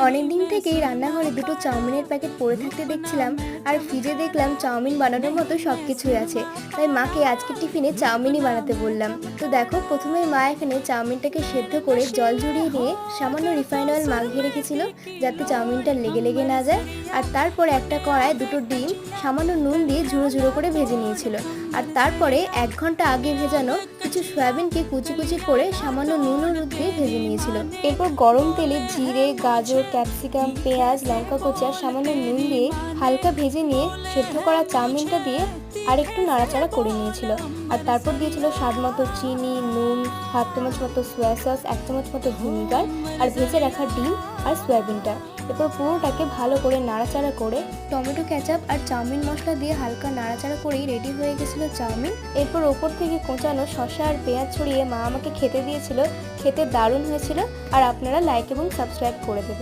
অনেকদিন থেকেই রান্নাঘরে দুটো চাউমিনের প্যাকেট পড়ে থাকতে দেখছিলাম, আর ফ্রিজে দেখলাম চাউমিন বানানোর মতো সব কিছুই আছে। তাই মাকে আজকে টিফিনে চাউমিনই বানাতে বললাম। তো দেখো, প্রথমে মা এখানে চাউমিনটাকে সেদ্ধ করে জল ঝরিয়ে নিয়ে সামান্য রিফাইন অয়েল মাখিয়ে রেখেছিল, যাতে চাউমিনটা লেগে লেগে না যায়। আর তারপরে একটা কড়ায় দুটো ডিম সামান্য নুন দিয়ে ঝুড়ো ঝুড়ো করে ভেজে নিয়েছিল। আর তারপরে 1 ঘন্টা আগে ভেজানো কিছু সয়াবিনকে কুচি কুচি করে সামান্য নুন ও হলুদ দিয়ে ভেজে নিয়েছিল। এরপর গরম তেলে জিরে, গাজর, ক্যাপসিকাম, পেঁয়াজ, লঙ্কা কুচি আর সামান্য নুন দিয়ে হালকা ভেজে নিয়ে সেদ্ধ করা চাউমিনটা দিয়ে আর একটু নাড়াচাড়া করে নিয়েছিল। আর তারপর দিয়েছিল স্বাদ মতো চিনি, নুন, 1/2 চামচ মতো সোয়া সস, 1 চামচ মতো ভিনিগার আর ভেজে রাখা ডিম আর সয়াবিনটা। এরপর পুরোটাকে ভালো করে নাড়াচাড়া করে টমেটো কেচাপ আর চাউমিন মশলা দিয়ে হালকা নাড়াচাড়া করেই রেডি হয়ে গেছিল চাউমিন। এরপর ওপর থেকে কোঁচানো শসা আর পেঁয়াজ ছড়িয়ে মা আমাকে খেতে দিয়েছিল। খেতে দারুণ হয়েছিল। আর আপনারা লাইক এবং সাবস্ক্রাইব করে দেবেন।